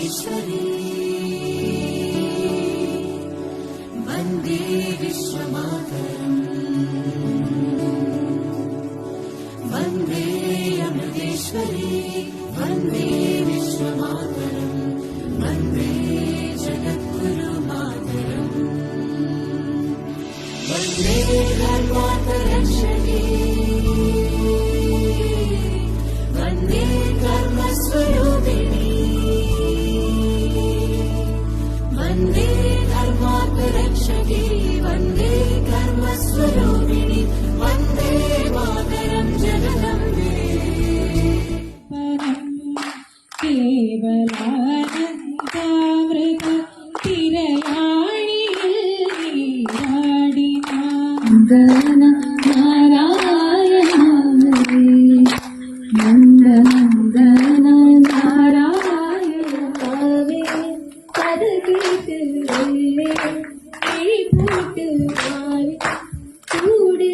चामुण्डेश्वरी वन्दे विश्वमातरम् वन्दे अमृतेश्वरी वन्दे विश्वमातरम् वन्दे जगद्गुरुमातरम् वन्दे धर्मान्तरक्षकी वन्दे कर्मस्वरूपिणी वन्दे धर्मान्तरक्षकी वन्दे कर्मस्वरूपिणी वन्दे मातरं जगदम्बे കേവലാനന്ദാമൃത തിരയാണിയിൽ നീരാടിന നാരായണ നന്ദനന്ദന നാരായണ അത് കേട്ട് പൂട്ട് മാറി ചൂട്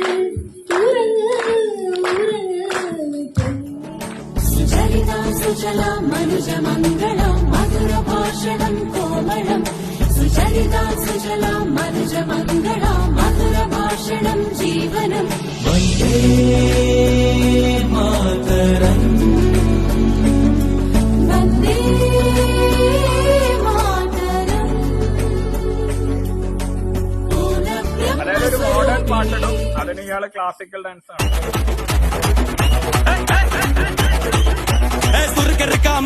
ഉറങ്ങ सुचरिता सुजला मनुजमङ्गलं मधुरभाषणं कोमलं सुचरिता सुजला मनुजमङ्गलं मधुरभाषणं जीवनं वन्दे मातरम् वन्दे मातरम् അതായത് ഒരു മോഡേൺ പാട്ടിടും അതിന് ഇയാള് ക്ലാസിക്കൽ ഡാൻസ് ആണ്.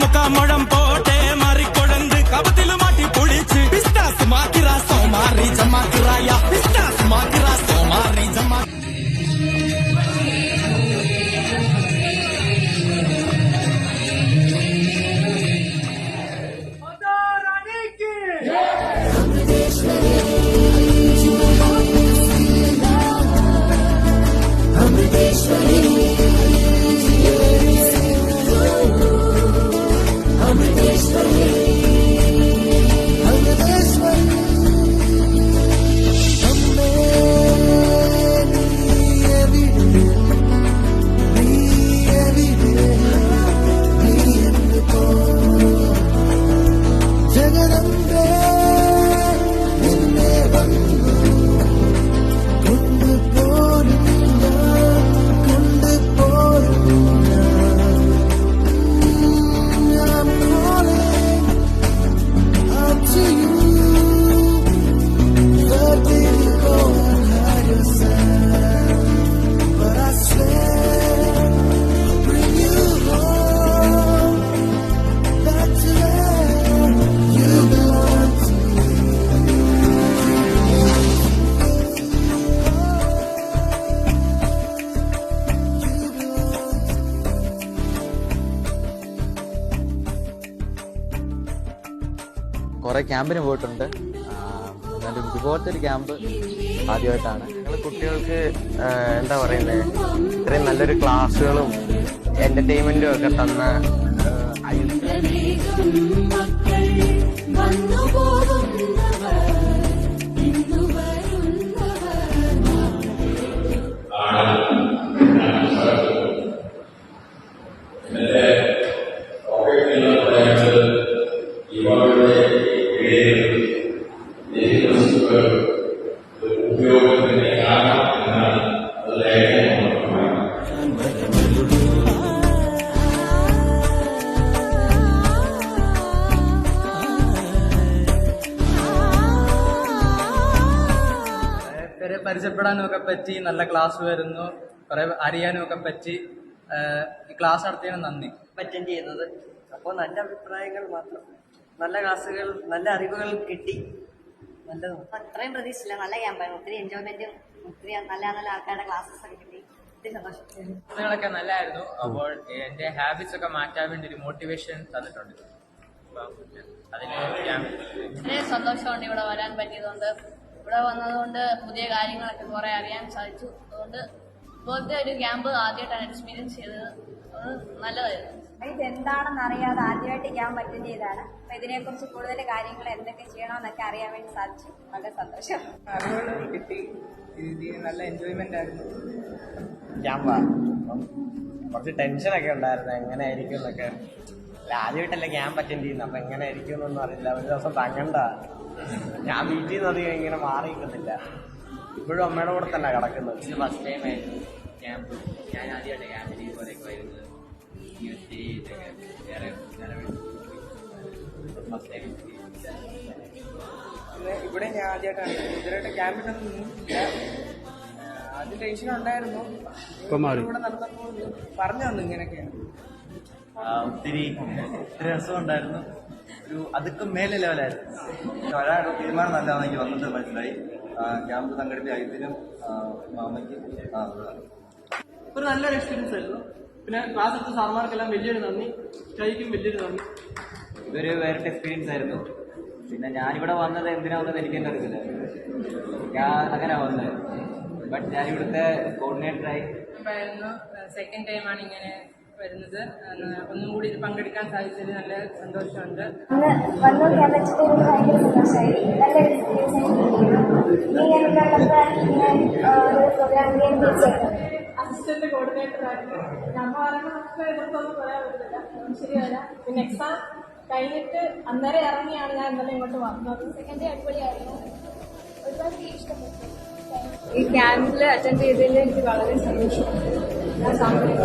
മുഖമുഴം പോട്ടെ മാറിക്കൊഴന്ത് കപത്തില് മാറ്റി പൊളിച്ച് പിസ്റ്റാസ് മാക്കിറാസോ മാറി ജമാക്കിറായ പിസ്റ്റാസ് മാക്കിറാസോ മാറി ജമാ കുറെ ക്യാമ്പിന് പോയിട്ടുണ്ട്. എന്നാലും ഇതുപോലത്തെ ഒരു ക്യാമ്പ് ആദ്യമായിട്ടാണ്. ഞങ്ങൾ കുട്ടികൾക്ക് എന്താ പറയുന്നത്, ഇത്രയും നല്ലൊരു ക്ലാസ്സുകളും എന്റർടൈൻമെന്റും ഒക്കെ തന്ന പരിചയപ്പെടാനും ഒക്കെ പറ്റി, നല്ല ക്ലാസ് വരുന്നു, കുറെ അറിയാനും ഒക്കെ പറ്റി. ഈ ക്ലാസ് നടത്തിയതിന് നന്ദി. അറ്റൻഡ് ചെയ്യുന്നത് അപ്പോൾ നല്ല അഭിപ്രായങ്ങൾ മാത്രം, നല്ല ക്ലാസ്സുകൾ, നല്ല അറിവുകൾ കിട്ടി. നല്ലതാണ്. അത്രയും പ്രതീക്ഷിച്ചില്ല. നല്ല ക്യാമ്പായിരുന്നു. ഒത്തിരി എൻജോയ്മെന്റും ഒത്തിരി നല്ല നല്ല ആൾക്കാരുടെ ക്ലാസ്സസ് ഒക്കെ കിട്ടി. ഒത്തിരി സന്തോഷം. ക്ലാസ്സുകളൊക്കെ നല്ലതായിരുന്നു. അപ്പോൾ എന്റെ ഹാബിറ്റ്സ് ഒക്കെ മാറ്റാൻ വേണ്ടി ഒരു മോട്ടിവേഷൻ തന്നിട്ടുണ്ട്. അതിന് വളരെ സന്തോഷമുണ്ട് ഇവിടെ വരാൻ പറ്റിയതുകൊണ്ട്. ഇവിടെ വന്നതുകൊണ്ട് പുതിയ കാര്യങ്ങളൊക്കെ കുറെ അറിയാൻ സാധിച്ചു. അതുകൊണ്ട് ഇതുപോലത്തെ ഒരു ക്യാമ്പ് ആദ്യമായിട്ടാണ് എക്സ്പീരിയൻസ് ചെയ്തത്. അത് നല്ലതായിരുന്നു. ഇതെന്താണെന്ന് അറിയാതെ ആദ്യമായിട്ട് ക്യാമ്പ് അറ്റൻഡ് ചെയ്തതാണ്. അപ്പൊ ഇതിനെക്കുറിച്ച് കൂടുതൽ കാര്യങ്ങൾ എന്തൊക്കെ ചെയ്യണമെന്നൊക്കെ അറിയാൻ വേണ്ടി സാധിച്ചു. വളരെ സന്തോഷം. അറിവുകൾ കിട്ടി. നല്ല എൻജോയ്മെന്റ് ആയിരുന്നു. ക്യാമ്പാ കുറച്ച് ടെൻഷനൊക്കെ ഉണ്ടായിരുന്നു, എങ്ങനെയായിരിക്കും എന്നൊക്കെ. ആദ്യമായിട്ടല്ലേ ക്യാമ്പ് അറ്റൻഡ് ചെയ്യുന്നത്, അപ്പൊ എങ്ങനെ ആയിരിക്കുമെന്നൊന്നും അറിയില്ല. ഒരു ദിവസം തങ്ങണ്ട, ഞാൻ വീട്ടിൽ നിന്ന് അധികം ഇങ്ങനെ മാറി നിൽക്കുന്നില്ല. ഇപ്പോഴും അമ്മയുടെ കൂടെ തന്നെ കിടക്കുന്നത്. ഇത് ഫസ്റ്റ് ടൈം ആയിരുന്നു ക്യാമ്പ്. ഞാൻ ആദ്യമായിട്ട് ക്യാമ്പിൽ ഇതുപോലെയൊക്കെ വരുന്നത്. ഈ സ്റ്റേജ് വേറെ ഫസ്റ്റ് ടൈം. ഇവിടെ ഞാൻ ആദ്യമായിട്ടാണ്, ഇതുവരെയായിട്ട് ക്യാമ്പിട്ടൊന്നും നിന്നിട്ടില്ല. ആദ്യം ടെൻഷൻ ഉണ്ടായിരുന്നു, ഇവിടെ നടന്നപ്പോൾ പറഞ്ഞു തന്നു ഇങ്ങനെയൊക്കെയാണ്. ഒത്തിരി രസമുണ്ടായിരുന്നു. ഒരു അതുക്ക് മേലെ ലെവലായിരുന്നു. ഒരാളുടെ തീരുമാനം നല്ലതാണ് എനിക്ക് വന്നിട്ട് മനസ്സിലായി. ക്യാമ്പ് സംഘടിപ്പിച്ച ഇതിനും മാമയ്ക്കും ഒരു നല്ലൊരു എക്സ്പീരിയൻസ് ആയിരുന്നു. പിന്നെ ക്ലാസ് എടുത്ത സാർമാർക്കെല്ലാം വലിയൊരു നന്ദി, സ്റ്റൈക്കും വലിയൊരു നന്ദി. ഇതൊരു വേറിട്ട എക്സ്പീരിയൻസ് ആയിരുന്നു. പിന്നെ ഞാനിവിടെ വന്നത് എന്തിനാ വന്നത് എനിക്ക് തന്നെ അറിയില്ല. ഞാൻ അങ്ങനെ വന്നത്, ബട്ട് ഞാനിവിടുത്തെ കോർഡിനേറ്ററായി. സെക്കൻഡ് ടൈമാണ് ഇങ്ങനെ വരുന്നത്. ഒന്നും കൂടി ഇത് പങ്കെടുക്കാൻ സാധിച്ചതിൽ നല്ല സന്തോഷമുണ്ട്. വന്നുകൊണ്ടിരിക്കാൻ പറ്റിയ ഒരു ഭയങ്കര സന്തോഷമായി. നല്ലൊരു എക്സ്പീരിയൻസ് അസിസ്റ്റന്റ് കോർഡിനേറ്ററായിരുന്നു. നമ്മൾ പറയുമ്പോൾ നമുക്ക് ഇതൊന്നും പറയാൻ പറ്റില്ല, ശരിയല്ല. പിന്നെ എക്സാം കഴിഞ്ഞിട്ട് അന്നേരം ഇറങ്ങിയാണ് ഞാൻ ഇന്നലെ ഇങ്ങോട്ട് വന്നത്. സെക്കൻഡ് ഡേ അടിപൊളിയായിരുന്നു, ഒരുപാട് ഇഷ്ടപ്പെട്ടു. ഈ ക്യാമ്പിൽ അറ്റൻഡ് ചെയ്തതിൽ എനിക്ക് വളരെ സന്തോഷമുണ്ട്. ഞാൻ സാമ്പത്തിക